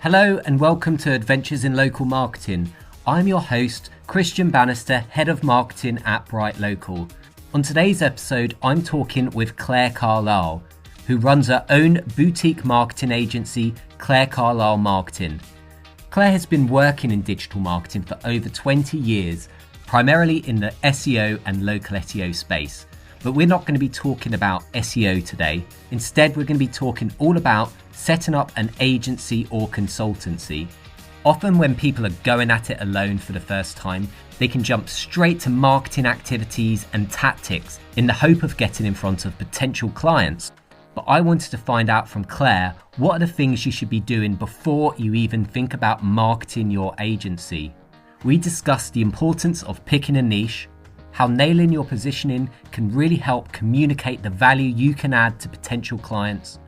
Hello and welcome to Adventures in Local Marketing. I'm your host, Christian Bannister, Head of Marketing at BrightLocal. On today's episode, I'm talking with Claire Carlile, who runs her own boutique marketing agency, Claire Carlile Marketing. Claire has been working in digital marketing for over 20 years, primarily in the SEO and local SEO space. But we're not going to be talking about SEO today. Instead, we're going to be talking all about setting up an agency or consultancy. Often when people are going at it alone for the first time, they can jump straight to marketing activities and tactics in the hope of getting in front of potential clients. But I wanted to find out from Claire, what are the things you should be doing before you even think about marketing your agency? We discussed the importance of picking a niche, how nailing your positioning can really help communicate the value you can add to potential clients,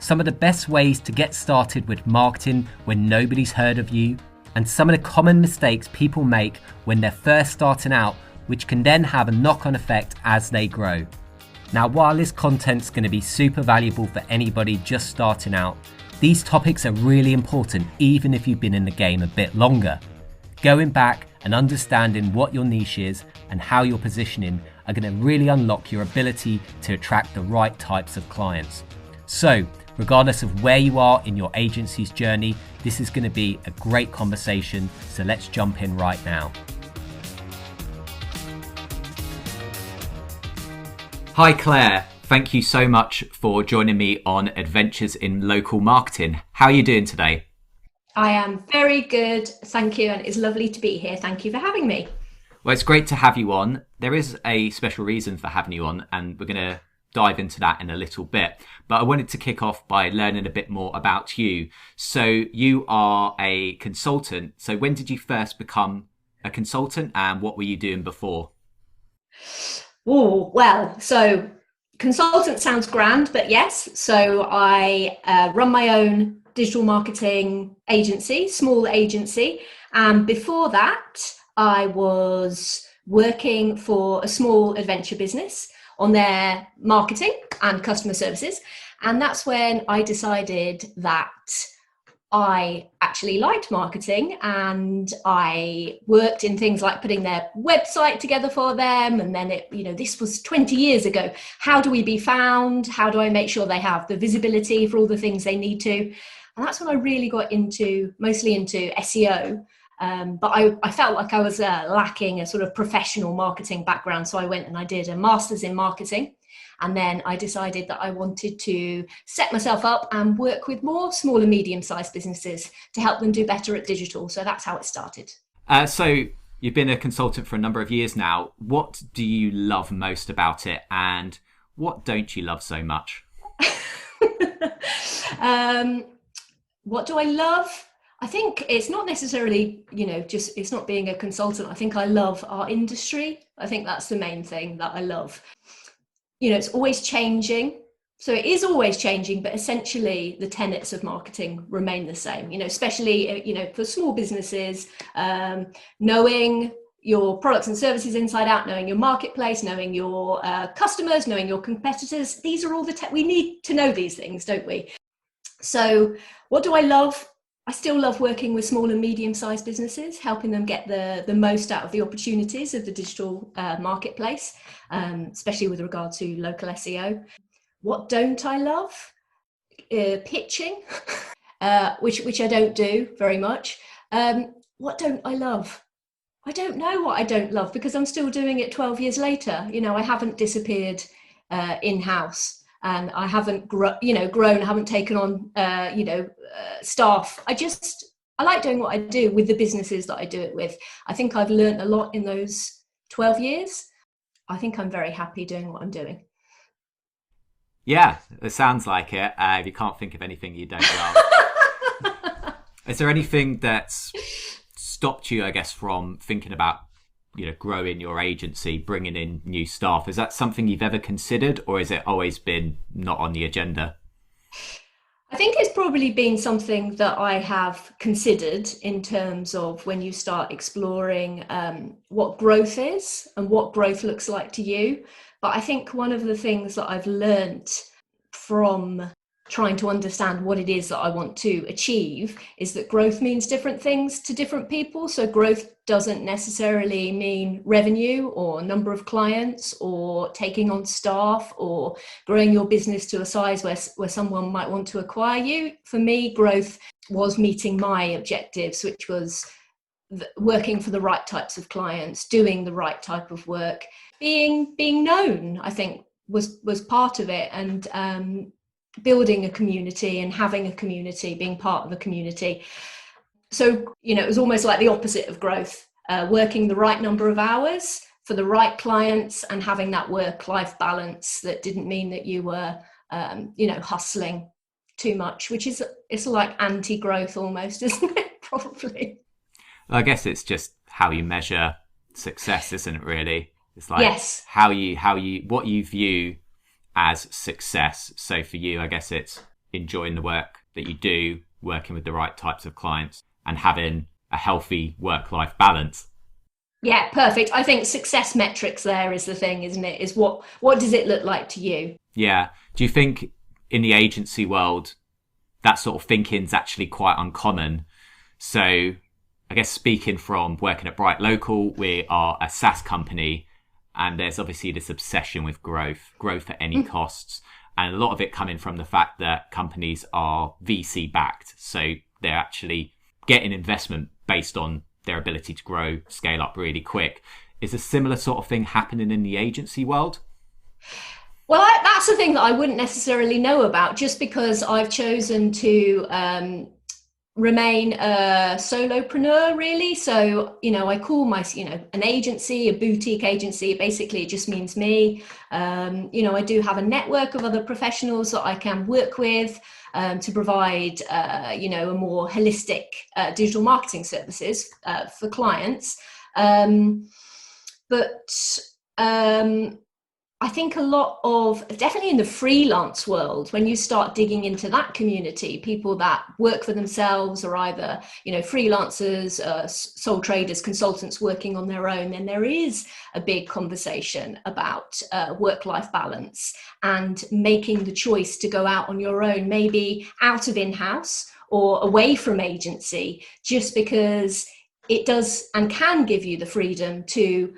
some of the best ways to get started with marketing when nobody's heard of you, and some of the common mistakes people make when they're first starting out, which can then have a knock-on effect as they grow. Now, while this content's going to be super valuable for anybody just starting out, these topics are really important even if you've been in the game a bit longer. Going back and understanding what your niche is and how you're positioning are going to really unlock your ability to attract the right types of clients. So, regardless of where you are in your agency's journey, this is going to be a great conversation, so let's jump in right now. Hi Claire, thank you so much for joining me on Adventures in Local Marketing. How are you doing today? I am very good, thank you, and it's lovely to be here. Thank you for having me. Well, it's great to have you on. There is a special reason for having you on, and we're going to dive into that in a little bit. But I wanted to kick off by learning a bit more about you. So you are a consultant. So when did you first become a consultant, and what were you doing before? Oh, well, so consultant sounds grand, but yes. So I run my own digital marketing agency, small agency. And before that, I was working for a small adventure business on their marketing and customer services. And that's when I decided that I actually liked marketing, and I worked in things like putting their website together for them. And then this was 20 years ago. How do we be found? How do I make sure they have the visibility for all the things they need to? And that's when I really got mostly into SEO. But I felt like I was lacking a sort of professional marketing background. So I went and I did a master's in marketing. And then I decided that I wanted to set myself up and work with more small and medium-sized businesses to help them do better at digital. So that's how it started. So you've been a consultant for a number of years now. What do you love most about it, and what don't you love so much? What do I love? I think it's not necessarily, it's not being a consultant. I think I love our industry. I think that's the main thing that I love. It's always changing. So it is always changing, but essentially the tenets of marketing remain the same, especially, for small businesses, knowing your products and services inside out, knowing your marketplace, knowing your customers, knowing your competitors. These are all we need to know these things, don't we? So what do I love? I still love working with small and medium-sized businesses, helping them get the most out of the opportunities of the digital marketplace, especially with regard to local SEO. What don't I love? Pitching, which I don't do very much. What don't I love? I don't know what I don't love, because I'm still doing it 12 years later. I haven't disappeared in-house. And I haven't grown, I haven't taken on, staff. I like doing what I do with the businesses that I do it with. I think I've learned a lot in those 12 years. I think I'm very happy doing what I'm doing. Yeah, it sounds like it. If you can't think of anything you don't love. Is there anything that's stopped you, I guess, from thinking about growing your agency, bringing in new staff? Is that something you've ever considered, or has it always been not on the agenda? I think it's probably been something that I have considered in terms of when you start exploring what growth is and what growth looks like to you. But I think one of the things that I've learnt from trying to understand what it is that I want to achieve, is that growth means different things to different people. So growth doesn't necessarily mean revenue or number of clients or taking on staff or growing your business to a size where someone might want to acquire you. For me, growth was meeting my objectives, which was working for the right types of clients, doing the right type of work, being known, I think was part of it, and building a community and having a community, being part of a community. So, it was almost like the opposite of growth, working the right number of hours for the right clients and having that work-life balance that didn't mean that you were, hustling too much, which is, it's like anti-growth almost, isn't it? Probably. I guess it's just how you measure success, isn't it, really? It's like yes. what you view as success. So for you, I guess it's enjoying the work that you do, working with the right types of clients and having a healthy work-life balance. Yeah, perfect. I think success metrics there is the thing, isn't it? Is what does it look like to you? Yeah. Do you think in the agency world, that sort of thinking's actually quite uncommon? So I guess speaking from working at BrightLocal, we are a SaaS company, and there's obviously this obsession with growth at any costs. And a lot of it coming from the fact that companies are VC backed. So they're actually getting investment based on their ability to grow, scale up really quick. Is a similar sort of thing happening in the agency world? Well, that's the thing that I wouldn't necessarily know about, just because I've chosen to remain a solopreneur, really. So, I call my, an agency, a boutique agency. Basically, it just means me. I do have a network of other professionals that I can work with to provide, a more holistic digital marketing services for clients. I think a lot of, definitely in the freelance world, when you start digging into that community, people that work for themselves are either, freelancers, sole traders, consultants working on their own, then there is a big conversation about work-life balance and making the choice to go out on your own, maybe out of in-house or away from agency, just because it does and can give you the freedom to,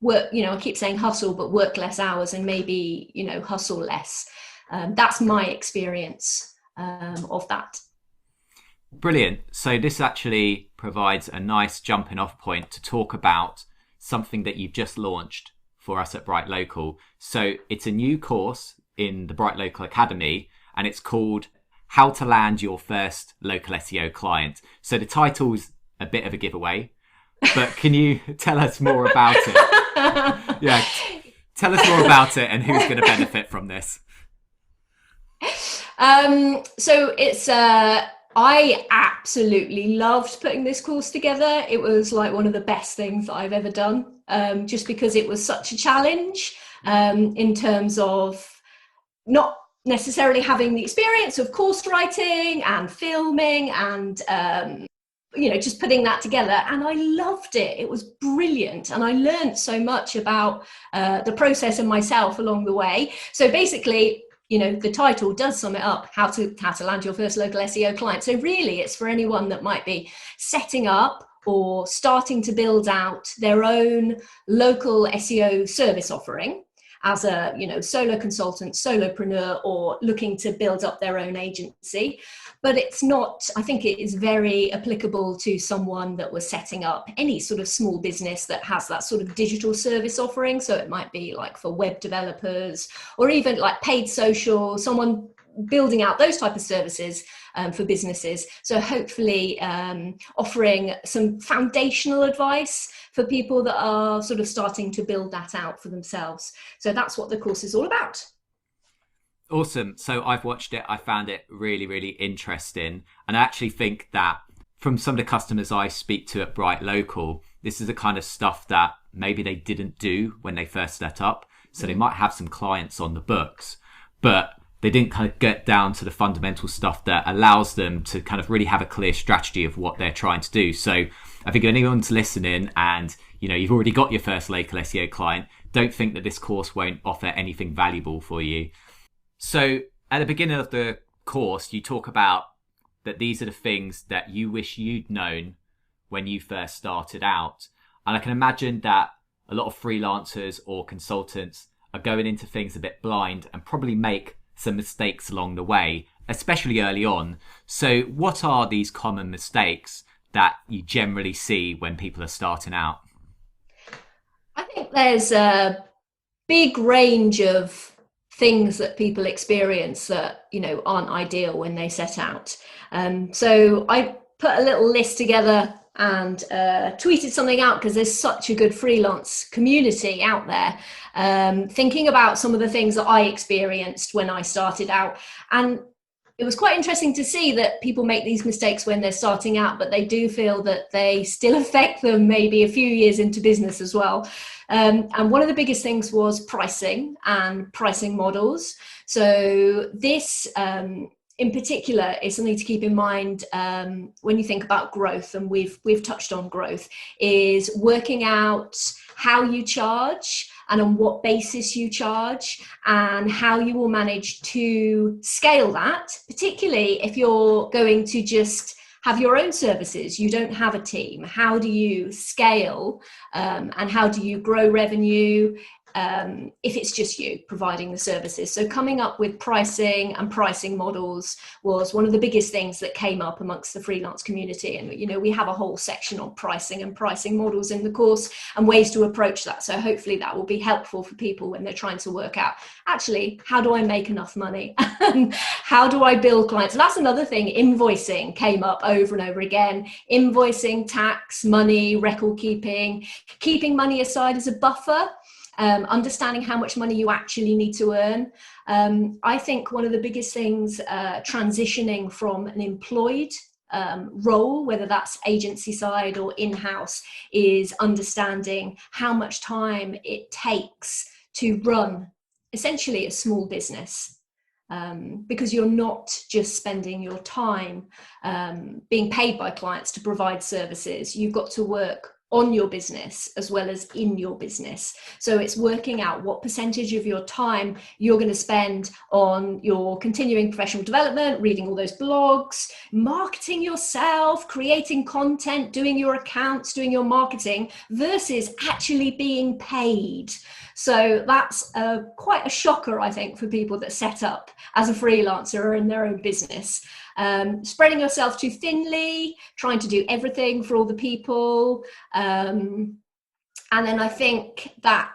work, I keep saying hustle, but work less hours and maybe, hustle less. That's my experience of that. Brilliant. So this actually provides a nice jumping off point to talk about something that you've just launched for us at BrightLocal. So it's a new course in the BrightLocal Academy, and it's called How to Land Your First Local SEO Client. So the title's a bit of a giveaway, but can you tell us more about it? Yeah, tell us more about it and who's going to benefit from this. So it's I absolutely loved putting this course together. It was like one of the best things that I've ever done, just because it was such a challenge in terms of not necessarily having the experience of course writing and filming and just putting that together, and I loved it. It was brilliant, and I learned so much about the process and myself along the way. So basically, the title does sum it up: how to land your first local SEO client. So really, it's for anyone that might be setting up or starting to build out their own local SEO service offering as a solo consultant, solopreneur, or looking to build up their own agency. But it's not, I think it is very applicable to someone that was setting up any sort of small business that has that sort of digital service offering. So it might be like for web developers or even like paid social, someone building out those type of services for businesses. So hopefully offering some foundational advice for people that are sort of starting to build that out for themselves. So that's what the course is all about. Awesome. So I've watched it. I found it really, really interesting. And I actually think that from some of the customers I speak to at BrightLocal, this is the kind of stuff that maybe they didn't do when they first set up. So they might have some clients on the books, but they didn't kind of get down to the fundamental stuff that allows them to kind of really have a clear strategy of what they're trying to do. So I think if anyone's listening and, you've already got your first local SEO client, don't think that this course won't offer anything valuable for you. So at the beginning of the course, you talk about that these are the things that you wish you'd known when you first started out. And I can imagine that a lot of freelancers or consultants are going into things a bit blind and probably make some mistakes along the way, especially early on. So what are these common mistakes that you generally see when people are starting out? I think there's a big range of things that people experience that, aren't ideal when they set out. So I put a little list together and tweeted something out because there's such a good freelance community out there, thinking about some of the things that I experienced when I started out. And it was quite interesting to see that people make these mistakes when they're starting out, but they do feel that they still affect them maybe a few years into business as well. And one of the biggest things was pricing and pricing models. So this in particular is something to keep in mind when you think about growth, and we've touched on growth, is working out how you charge and on what basis you charge, and how you will manage to scale that, particularly if you're going to just have your own services, you don't have a team. How do you scale and how do you grow revenue if it's just you providing the services? So coming up with pricing and pricing models was one of the biggest things that came up amongst the freelance community. And, we have a whole section on pricing and pricing models in the course and ways to approach that. So hopefully that will be helpful for people when they're trying to work out, actually, how do I make enough money? How do I bill clients? That's another thing. Invoicing came up over and over again. Invoicing, tax, money, record keeping money aside as a buffer. Understanding how much money you actually need to earn. I think one of the biggest things transitioning from an employed role, whether that's agency side or in-house, is understanding how much time it takes to run essentially a small business. Because you're not just spending your time being paid by clients to provide services. You've got to work on your business as well as in your business. So it's working out what percentage of your time you're going to spend on your continuing professional development, reading all those blogs, marketing yourself, creating content, doing your accounts, doing your marketing, versus actually being paid. So that's quite a shocker, I think, for people that set up as a freelancer or in their own business. Spreading yourself too thinly, trying to do everything for all the people. And then I think that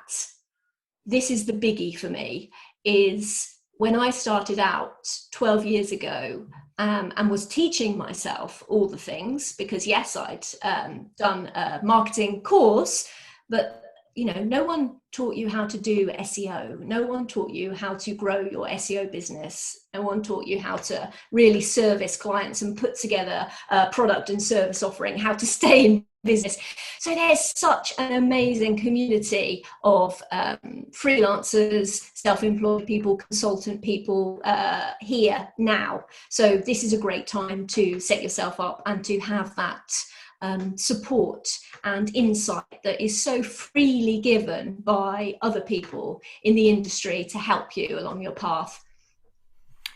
this is the biggie for me, is when I started out 12 years ago and was teaching myself all the things, because yes, I'd done a marketing course, but no one taught you how to do SEO. No one taught you how to grow your SEO business. No one taught you how to really service clients and put together a product and service offering, how to stay in business. So there's such an amazing community of freelancers, self-employed people, consultant people here now. So this is a great time to set yourself up and to have that support and insight that is so freely given by other people in the industry to help you along your path.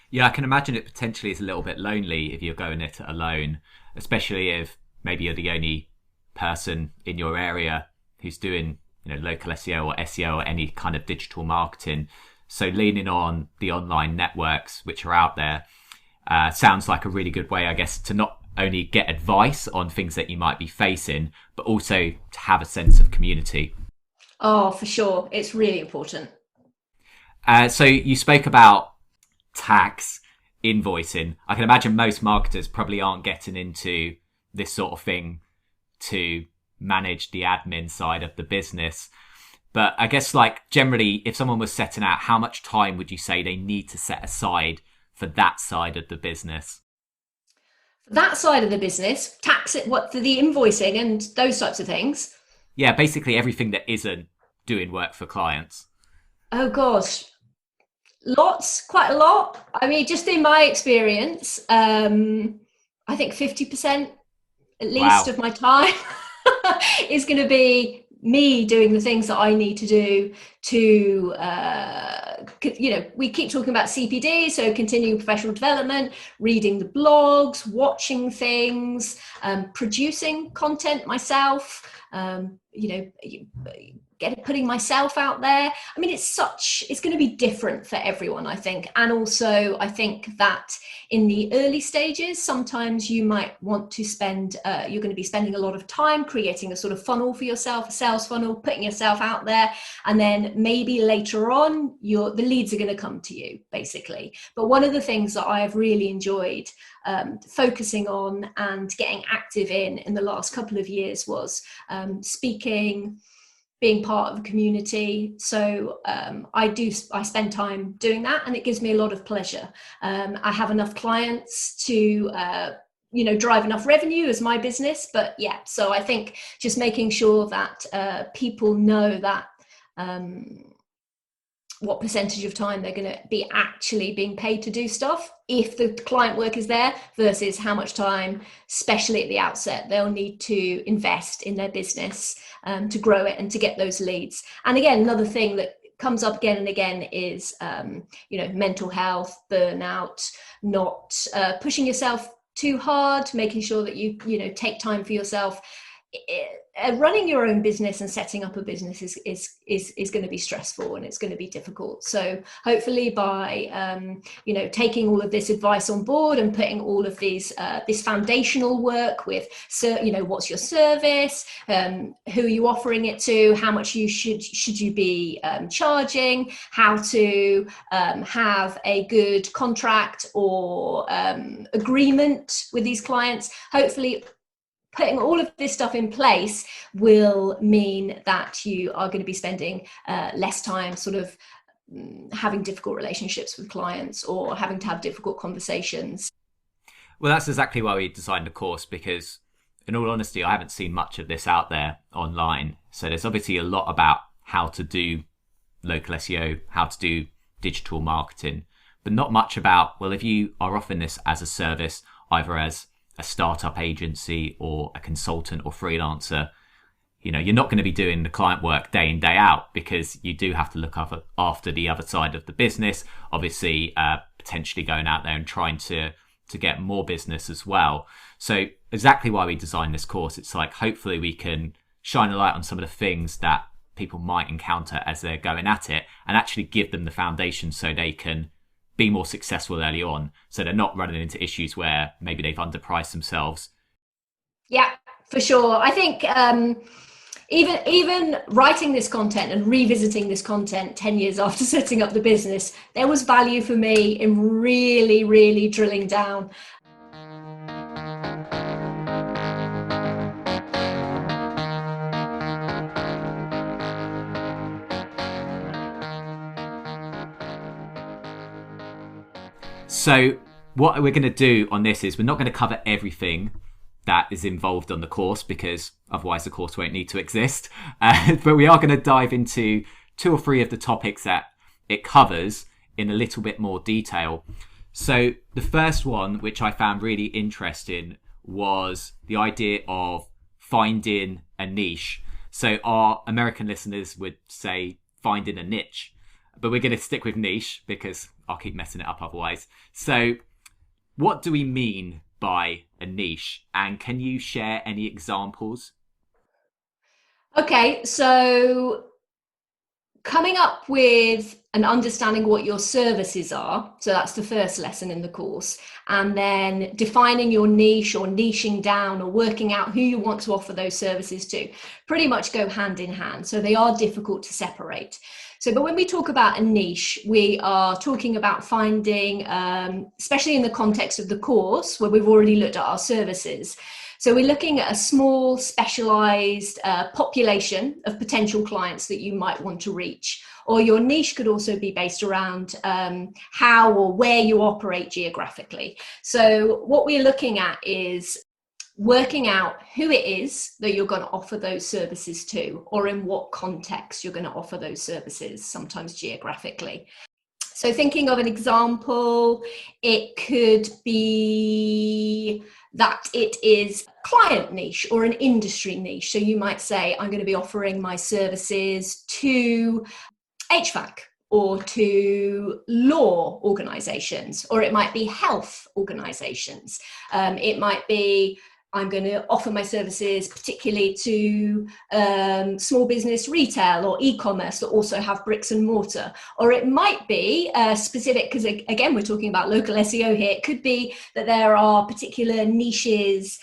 Yeah, I can imagine it potentially is a little bit lonely if you're going it alone, especially if maybe you're the only person in your area who's doing local SEO or SEO or any kind of digital marketing. So leaning on the online networks which are out there sounds like a really good way, I guess, to not only get advice on things that you might be facing, but also to have a sense of community. Oh, for sure. It's really important. So you spoke about tax, invoicing. I can imagine most marketers probably aren't getting into this sort of thing to manage the admin side of the business. But I guess, generally, if someone was setting out, how much time would you say they need to set aside for that side of the business? That side of the business, tax it, for the invoicing and those types of things. Yeah, basically everything that isn't doing work for clients. Oh gosh, quite a lot. I mean, just in my experience, I think 50% at least of my time is going to be me doing the things that I need to do to, we keep talking about CPD, so continuing professional development, reading the blogs, watching things, producing content myself, putting myself out there. I mean, it's going to be different for everyone, I think. And also, I think that in the early stages, sometimes you might want to you're going to be spending a lot of time creating a sort of funnel for yourself, a sales funnel, putting yourself out there. And then maybe later on, the leads are going to come to you, basically. But one of the things that I have really enjoyed focusing on and getting active in the last couple of years was speaking, being part of a community. So I spend time doing that, and it gives me a lot of pleasure. I have enough clients to drive enough revenue as my business. But yeah, so I think just making sure that people know that what percentage of time they're going to be actually being paid to do stuff if the client work is there, versus how much time, especially at the outset, they'll need to invest in their business to grow it and to get those leads. And again, another thing that comes up again and again is mental health, burnout, not pushing yourself too hard, making sure that you take time for yourself. Running your own business and setting up a business is going to be stressful, and it's going to be difficult. So hopefully by taking all of this advice on board and putting all of these this foundational work with, what's your service, who are you offering it to, how much should you be charging, how to have a good contract or agreement with these clients. Hopefully putting all of this stuff in place will mean that you are going to be spending less time sort of having difficult relationships with clients or having to have difficult conversations. Well, that's exactly why we designed the course, because in all honesty, I haven't seen much of this out there online. So there's obviously a lot about how to do local SEO, how to do digital marketing, but not much about, well, if you are offering this as a service, either as a startup agency or a consultant or freelancer, you're not going to be doing the client work day in, day out, because you do have to look after the other side of the business, obviously potentially going out there and trying to get more business as well. So exactly why we designed this course. It's like, hopefully we can shine a light on some of the things that people might encounter as they're going at it, and actually give them the foundation so they can be more successful early on, so they're not running into issues where maybe they've underpriced themselves. Yeah, for sure. I think even writing this content and revisiting this content 10 years after setting up the business, there was value for me in really, really drilling down. So what we're going to do on this is we're not going to cover everything that is involved on the course, because otherwise the course won't need to exist. But we are going to dive into 2 or 3 of the topics that it covers in a little bit more detail. So the first one, which I found really interesting, was the idea of finding a niche. So our American listeners would say finding a niche, but we're going to stick with niche because I'll keep messing it up otherwise. So what do we mean by a niche, and can you share any examples? Okay, so coming up with and understanding what your services are, so that's the first lesson in the course, and then defining your niche or niching down or working out who you want to offer those services to pretty much go hand in hand. So they are difficult to separate. So, but when we talk about a niche, we are talking about finding, especially in the context of the course where we've already looked at our services. So we're looking at a small specialized population of potential clients that you might want to reach. Or your niche could also be based around how or where you operate geographically. So what we're looking at is working out who it is that you're going to offer those services to, or in what context you're going to offer those services, sometimes geographically. So thinking of an example, it could be that it is client niche or an industry niche. So you might say, I'm going to be offering my services to HVAC or to law organisations, or it might be health organisations. It might be, I'm going to offer my services particularly to small business retail or e-commerce that also have bricks and mortar. Or it might be specific, because again, we're talking about local SEO here. It could be that there are particular niches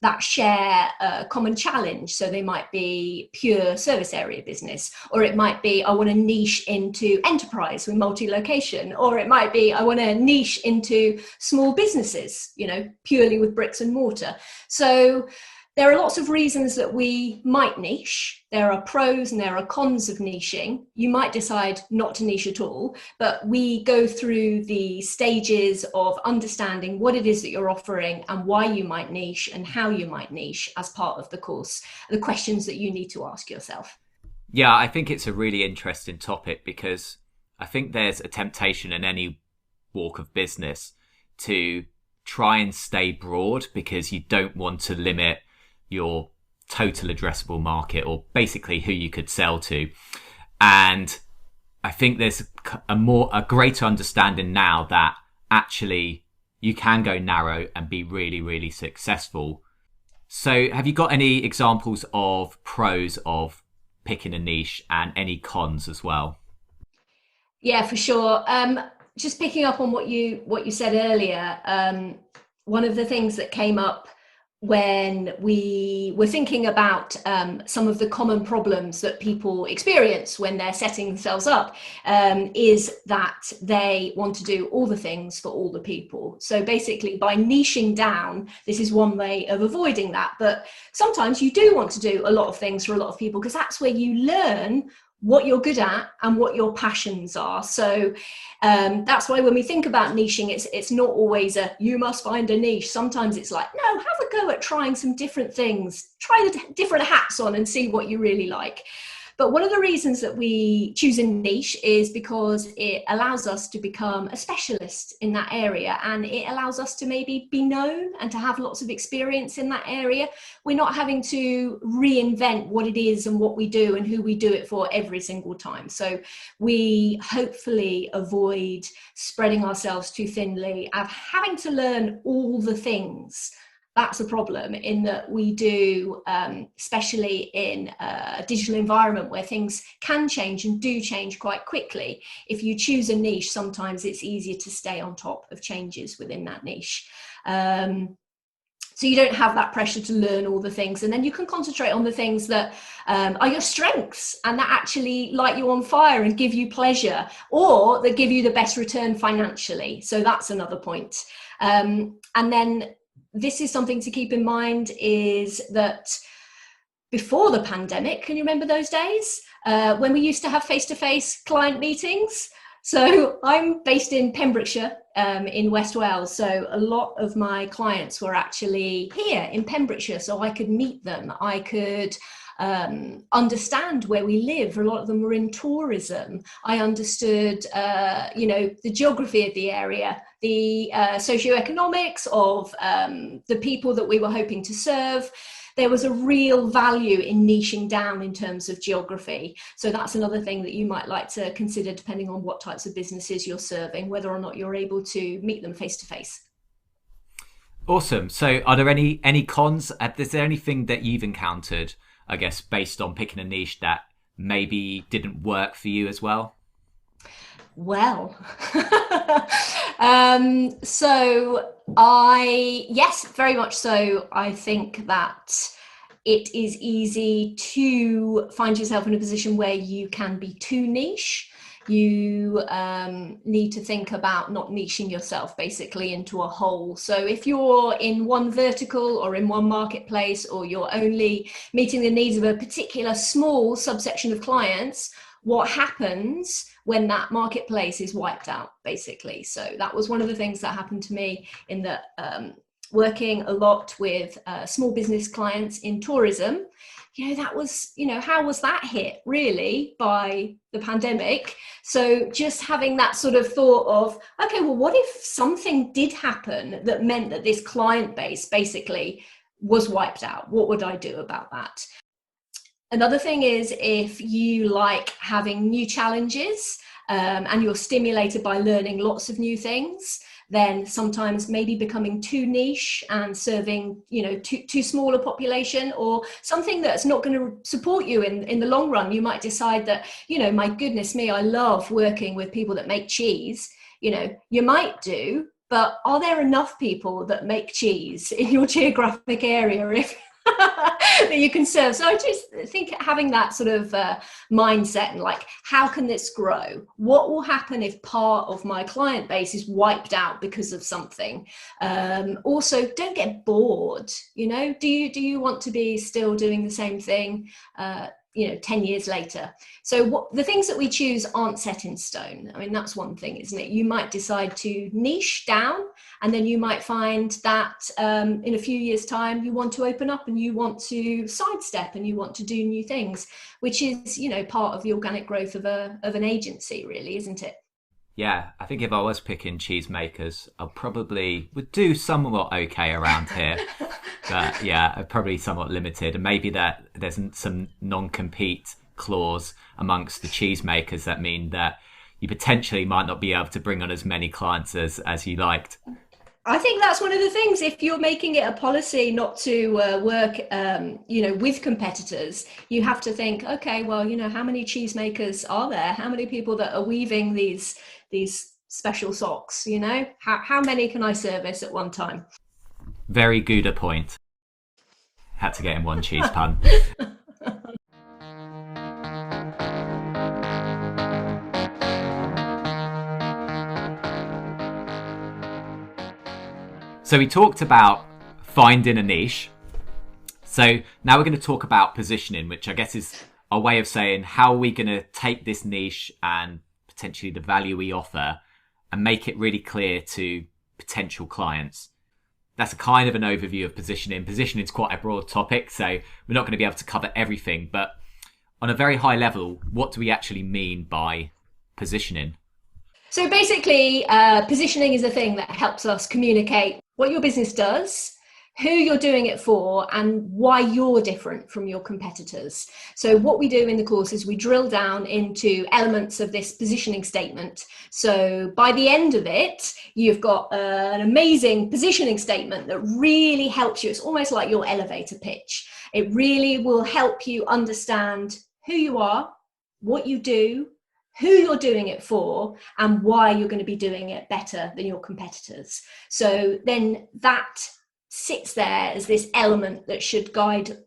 that share a common challenge. So they might be pure service area business, or it might be, I want to niche into enterprise with multi-location, or it might be, I want to niche into small businesses, purely with bricks and mortar. So there are lots of reasons that we might niche. There are pros and there are cons of niching. You might decide not to niche at all, but we go through the stages of understanding what it is that you're offering and why you might niche and how you might niche as part of the course, the questions that you need to ask yourself. Yeah, I think it's a really interesting topic, because I think there's a temptation in any walk of business to try and stay broad, because you don't want to limit your total addressable market, or basically who you could sell to. And I think there's a greater understanding now that actually you can go narrow and be really, really successful. So have you got any examples of pros of picking a niche, and any cons as well? Yeah, for sure. Just picking up on what you said earlier, one of the things that came up when we were thinking about some of the common problems that people experience when they're setting themselves up is that they want to do all the things for all the people. So basically, by niching down, this is one way of avoiding that. But sometimes you do want to do a lot of things for a lot of people, because that's where you learn what you're good at and what your passions are. So that's why when we think about niching, it's not always you must find a niche. Sometimes it's like, no, have a go at trying some different things, try the different hats on and see what you really like. But one of the reasons that we choose a niche is because it allows us to become a specialist in that area, and it allows us to maybe be known and to have lots of experience in that area. We're not having to reinvent what it is and what we do and who we do it for every single time. So we hopefully avoid spreading ourselves too thinly and having to learn all the things. That's a problem in that we do, especially in a digital environment where things can change and do change quite quickly. If you choose a niche, sometimes it's easier to stay on top of changes within that niche. So you don't have that pressure to learn all the things, and then you can concentrate on the things that are your strengths and that actually light you on fire and give you pleasure, or that give you the best return financially. So that's another point. And then this is something to keep in mind, is that before the pandemic, can you remember those days when we used to have face-to-face client meetings? So I'm based in Pembrokeshire in West Wales. So a lot of my clients were actually here in Pembrokeshire, so I could meet them. I could understand where we live. A lot of them were in tourism. I understood, the geography of the area, the socioeconomics of the people that we were hoping to serve. There was a real value in niching down in terms of geography. So that's another thing that you might like to consider, depending on what types of businesses you're serving, whether or not you're able to meet them face to face. Awesome. So are there any cons? Is there anything that you've encountered, I guess, based on picking a niche that maybe didn't work for you as well? Well, yes, very much so. I think that it is easy to find yourself in a position where you can be too niche. You need to think about not niching yourself basically into a hole. So if you're in one vertical or in one marketplace, or you're only meeting the needs of a particular small subsection of clients, what happens when that marketplace is wiped out, basically? So that was one of the things that happened to me, in that working a lot with small business clients in tourism, that was, how was that hit really by the pandemic? So just having that sort of thought of, okay, well, what if something did happen that meant that this client base basically was wiped out? What would I do about that? Another thing is, if you like having new challenges and you're stimulated by learning lots of new things, then sometimes maybe becoming too niche and serving, too small a population, or something that's not going to support you in the long run. You might decide that, my goodness me, I love working with people that make cheese. You might do, but are there enough people that make cheese in your geographic area if that you can serve? So I just think having that sort of mindset and like, how can this grow? What will happen if part of my client base is wiped out because of something? Also, don't get bored. Do you want to be still doing the same thing 10 years later? So the things that we choose aren't set in stone. I mean, that's one thing, isn't it? You might decide to niche down, and then you might find that in a few years' time, you want to open up and you want to sidestep and you want to do new things, which is, part of the organic growth of an agency, really, isn't it? Yeah, I think if I was picking cheesemakers, I probably would do somewhat okay around here. But yeah, I'm probably somewhat limited. And maybe that there's some non-compete clause amongst the cheesemakers that mean that you potentially might not be able to bring on as many clients as you liked. I think that's one of the things. If you're making it a policy not to work, with competitors, you have to think, okay, well, how many cheesemakers are there? How many people that are weaving these special socks? How many can I service at one time? Very good a point. Had to get in one cheese pun. So we talked about finding a niche. So now we're going to talk about positioning, which I guess is a way of saying how are we going to take this niche and potentially the value we offer and make it really clear to potential clients. That's a kind of an overview of positioning. Positioning is quite a broad topic, so we're not going to be able to cover everything. But on a very high level, what do we actually mean by positioning? So basically, positioning is a thing that helps us communicate what your business does, who you're doing it for, and why you're different from your competitors. So what we do in the course is we drill down into elements of this positioning statement. So by the end of it, you've got an amazing positioning statement that really helps you. It's almost like your elevator pitch. It really will help you understand who you are, what you do, who you're doing it for, and why you're going to be doing it better than your competitors. So then that sits there as this element that should guide,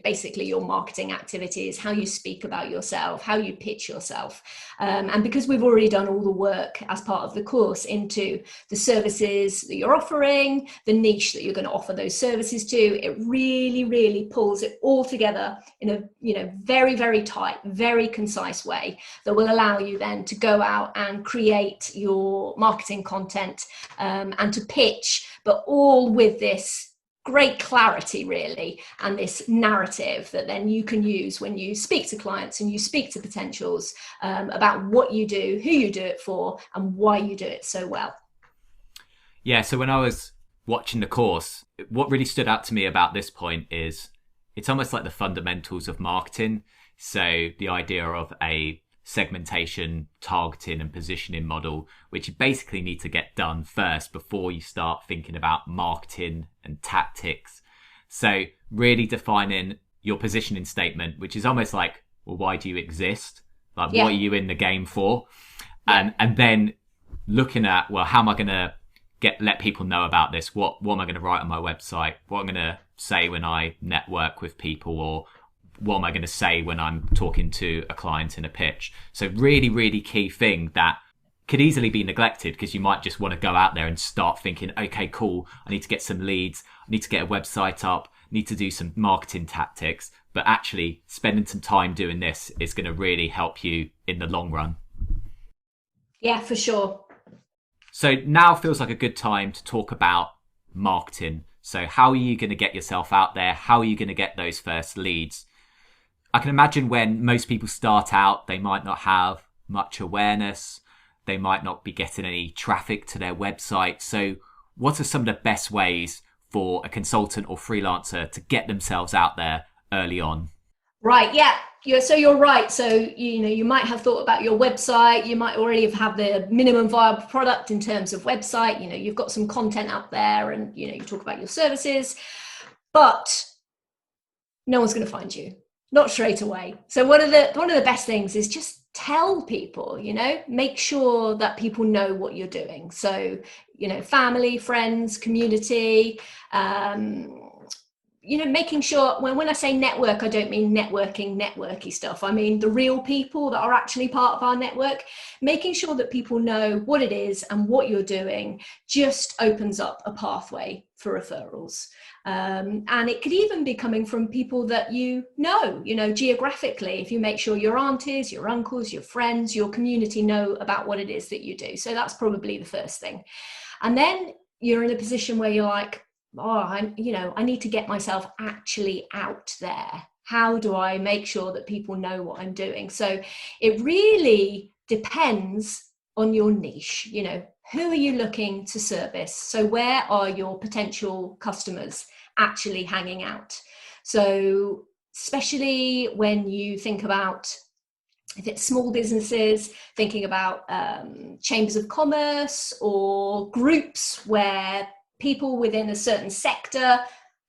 basically your marketing activities, how you speak about yourself, how you pitch yourself. And because we've already done all the work as part of the course into the services that you're offering, the niche that you're going to offer those services to, it really, really pulls it all together in a very, very tight, very concise way that will allow you then to go out and create your marketing content and to pitch, but all with this great clarity, really, and this narrative that then you can use when you speak to clients and you speak to potentials about what you do, who you do it for, and why you do it so well. Yeah, so when I was watching the course, what really stood out to me about this point is it's almost like the fundamentals of marketing. So the idea of a segmentation, targeting and positioning model, which you basically need to get done first before you start thinking about marketing and tactics. So really defining your positioning statement, which is almost like, well, why do you exist? Like, what are you in the game for? And then looking at, well, how am I going to let people know about this? What am I going to write on my website? What am I going to say when I network with people, or what am I going to say when I'm talking to a client in a pitch? So really, really key thing that could easily be neglected, because you might just want to go out there and start thinking, okay, cool, I need to get some leads, I need to get a website up, I need to do some marketing tactics. But actually spending some time doing this is going to really help you in the long run. Yeah, for sure. So now feels like a good time to talk about marketing. So how are you going to get yourself out there? How are you going to get those first leads? I can imagine when most people start out, they might not have much awareness. They might not be getting any traffic to their website. So what are some of the best ways for a consultant or freelancer to get themselves out there early on? Right, yeah. You're right. So, you might have thought about your website. You might already have the minimum viable product in terms of website. You've got some content out there and, you talk about your services, but no one's going to find you, not straight away. So one of the best things is just tell people, make sure that people know what you're doing. So, family, friends, community, making sure when I say network, I don't mean networky stuff. I mean the real people that are actually part of our network. Making sure that people know what it is and what you're doing just opens up a pathway for referrals. And it could even be coming from people that geographically, if you make sure your aunties, your uncles, your friends, your community know about what it is that you do. So that's probably the first thing. And then you're in a position where you're like, I need to get myself actually out there. How do I make sure that people know what I'm doing? So it really depends on your niche. Who are you looking to service? So where are your potential customers actually hanging out? So especially when you think about, if it's small businesses, thinking about chambers of commerce or groups where people within a certain sector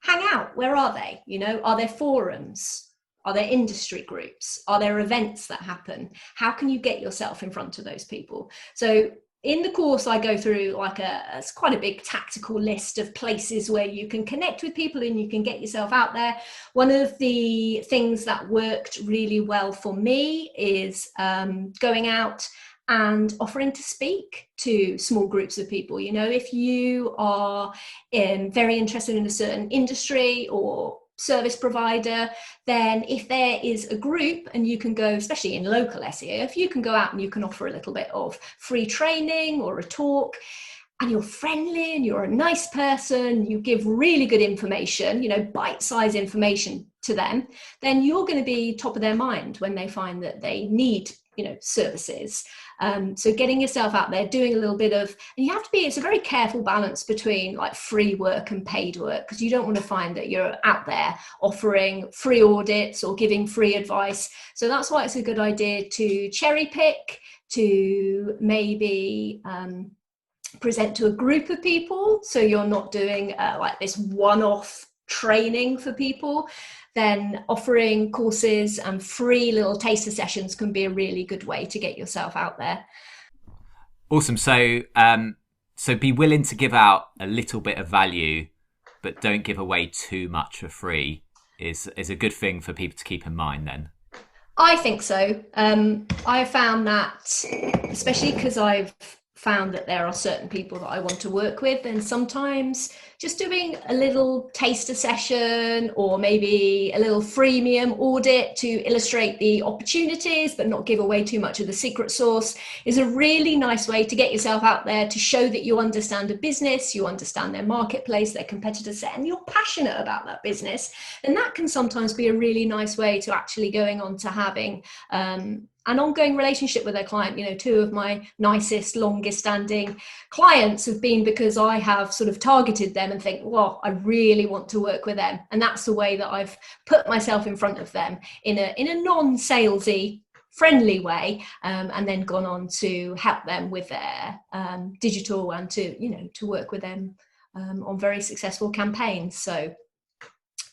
hang out. Where are they? Are there forums? Are there industry groups? Are there events that happen? How can you get yourself in front of those people? So in the course, I go through it's quite a big tactical list of places where you can connect with people and you can get yourself out there. One of the things that worked really well for me is going out and offering to speak to small groups of people. If you are very interested in a certain industry or service provider, then if there is a group and you can go, especially in local SEO, if you can go out and you can offer a little bit of free training or a talk, and you're friendly and you're a nice person, you give really good information, bite-sized information to them, then you're going to be top of their mind when they find that they need services. So getting yourself out there, doing a little bit of, and it's a very careful balance between like free work and paid work, because you don't want to find that you're out there offering free audits or giving free advice. So that's why it's a good idea to cherry pick, to maybe present to a group of people. So you're not doing like this one-off training for people. Then offering courses and free little taster sessions can be a really good way to get yourself out there. Awesome. So be willing to give out a little bit of value, but don't give away too much for free is a good thing for people to keep in mind then. I think so. I found that, especially because I've found that there are certain people that I want to work with, and sometimes just doing a little taster session or maybe a little freemium audit to illustrate the opportunities but not give away too much of the secret sauce is a really nice way to get yourself out there, to show that you understand a business, you understand their marketplace, their competitor set, and you're passionate about that business. And that can sometimes be a really nice way to actually going on to having an ongoing relationship with their client. Two of my nicest, longest standing clients have been because I have sort of targeted them and think, well, I really want to work with them. And that's the way that I've put myself in front of them in a non-salesy, friendly way, and then gone on to help them with their digital and to work with them on very successful campaigns. So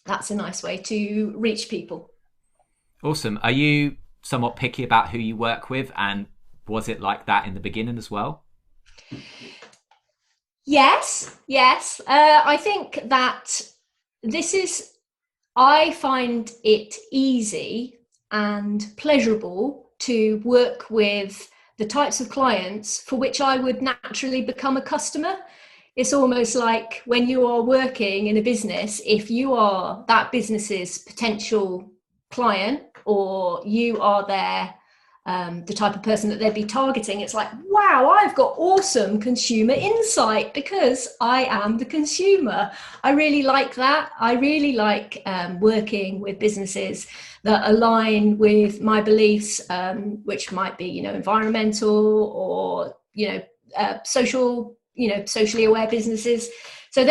that's a nice way to reach people. Awesome. Are you somewhat picky about who you work with, and was it like that in the beginning as well? Yes. I think that I find it easy and pleasurable to work with the types of clients for which I would naturally become a customer. It's almost like when you are working in a business, if you are that business's potential client or you are their the type of person that they'd be targeting. It's like, wow, I've got awesome consumer insight because I am the consumer. I really like that. I really like working with businesses that align with my beliefs, which might be, environmental or, social, socially aware businesses. So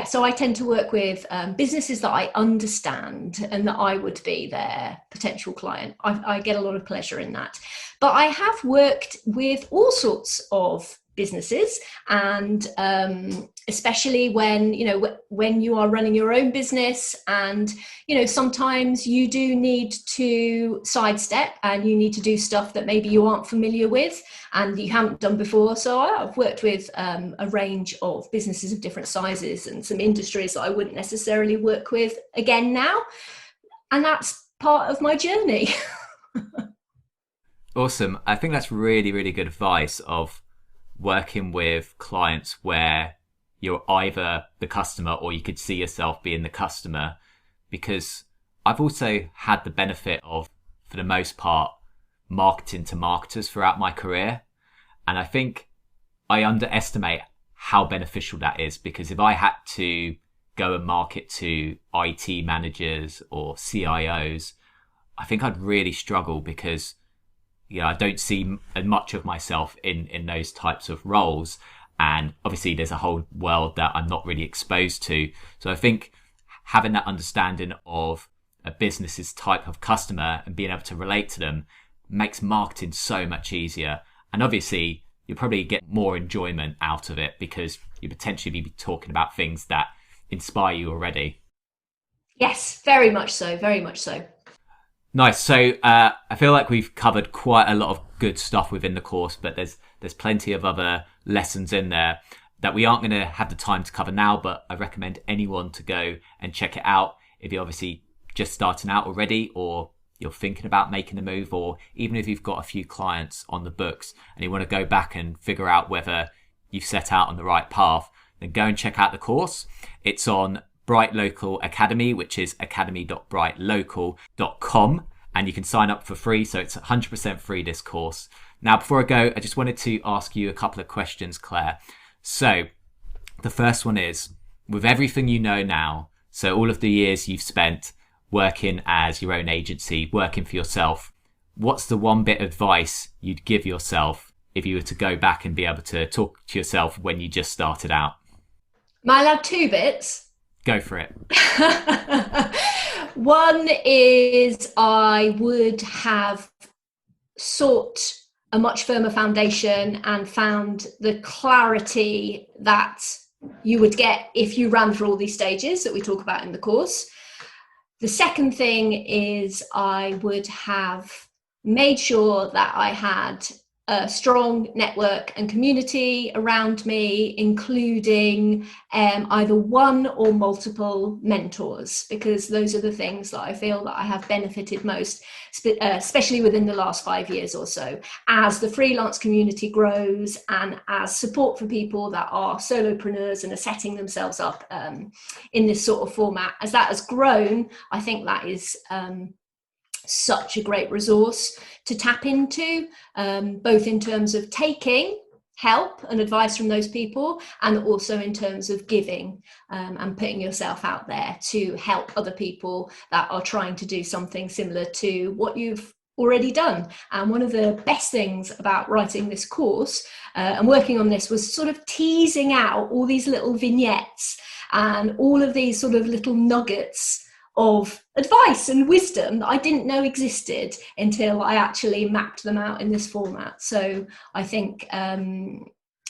so I tend to work with businesses that I understand and that I would be their potential client. I get a lot of pleasure in that. But I have worked with all sorts of businesses, and especially when you are running your own business, and sometimes you do need to sidestep and you need to do stuff that maybe you aren't familiar with and you haven't done before. So I've worked with a range of businesses of different sizes and some industries that I wouldn't necessarily work with again now, and that's part of my journey. Awesome. I think that's really, really good advice of working with clients where you're either the customer or you could see yourself being the customer, because I've also had the benefit of, for the most part, marketing to marketers throughout my career. And I think I underestimate how beneficial that is, because if I had to go and market to IT managers or CIOs, I think I'd really struggle, because I don't see much of myself in those types of roles. And obviously there's a whole world that I'm not really exposed to. So I think having that understanding of a business's type of customer and being able to relate to them makes marketing so much easier. And obviously you'll probably get more enjoyment out of it, because you potentially be talking about things that inspire you already. Yes, very much so. Very much so. Nice. So I feel like we've covered quite a lot of good stuff within the course, but there's plenty of other lessons in there that we aren't going to have the time to cover now, but I recommend anyone to go and check it out if you're obviously just starting out already, or you're thinking about making a move, or even if you've got a few clients on the books and you want to go back and figure out whether you've set out on the right path, then go and check out the course. It's on BrightLocal Academy, which is academy.brightlocal.com, and you can sign up for free. So it's 100% free, this course. Now, before I go, I just wanted to ask you a couple of questions, Claire. So the first one is, with everything you know now, so all of the years you've spent working as your own agency, working for yourself, what's the one bit of advice you'd give yourself if you were to go back and be able to talk to yourself when you just started out? Am I allowed 2 bits? Go for it. One is I would have sought a much firmer foundation and found the clarity that you would get if you ran through all these stages that we talk about in the course. The second thing is I would have made sure that I had a strong network and community around me, including either one or multiple mentors, because those are the things that I feel that I have benefited most, especially within the last 5 years or so, as the freelance community grows and as support for people that are solopreneurs and are setting themselves up in this sort of format. As that has grown, I think that is such a great resource to tap into, both in terms of taking help and advice from those people, and also in terms of giving and putting yourself out there to help other people that are trying to do something similar to what you've already done. And one of the best things about writing this course and working on this was sort of teasing out all these little vignettes and all of these sort of little nuggets of advice and wisdom that I didn't know existed until I actually mapped them out in this format. So I think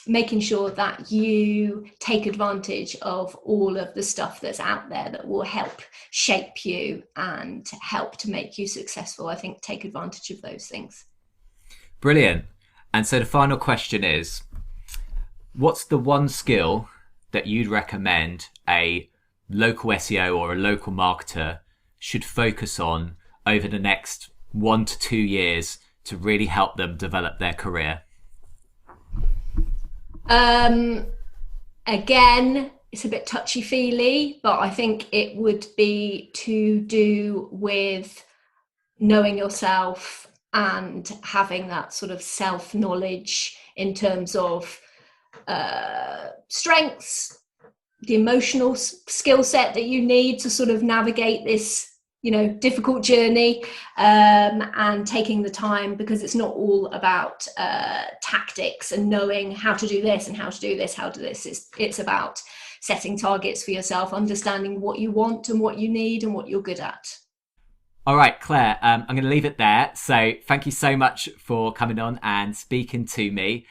making sure that you take advantage of all of the stuff that's out there that will help shape you and help to make you successful. I think take advantage of those things. Brilliant. And so the final question is, what's the one skill that you'd recommend a local SEO or a local marketer should focus on over the next 1 to 2 years to really help them develop their career? Again, it's a bit touchy-feely, but I think it would be to do with knowing yourself and having that sort of self-knowledge in terms of strengths, the emotional skill set that you need to sort of navigate this, difficult journey, and taking the time, because it's not all about tactics and knowing how to do this and how to do this, It's about setting targets for yourself, understanding what you want and what you need and what you're good at. All right, Claire, I'm going to leave it there. So thank you so much for coming on and speaking to me.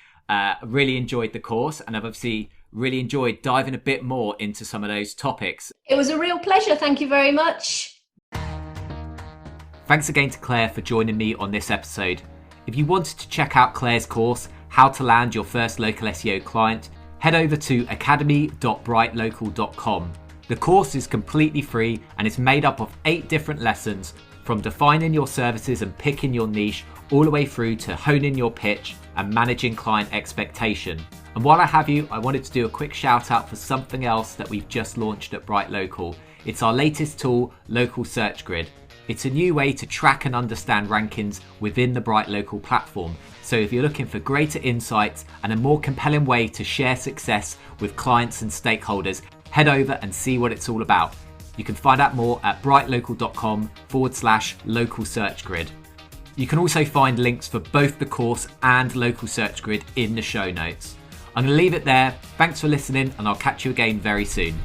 Really enjoyed the course, and I've obviously really enjoyed diving a bit more into some of those topics. It was a real pleasure. Thank you very much. Thanks again to Claire for joining me on this episode. If you wanted to check out Claire's course, How to Land Your First Local SEO Client, head over to academy.brightlocal.com. The course is completely free and is made up of 8 different lessons, from defining your services and picking your niche, all the way through to honing your pitch and managing client expectation. And while I have you, I wanted to do a quick shout out for something else that we've just launched at BrightLocal. It's our latest tool, Local Search Grid. It's a new way to track and understand rankings within the BrightLocal platform. So if you're looking for greater insights and a more compelling way to share success with clients and stakeholders, head over and see what it's all about. You can find out more at brightlocal.com/local search grid. You can also find links for both the course and Local Search Grid in the show notes. I'm going to leave it there. Thanks for listening, and I'll catch you again very soon.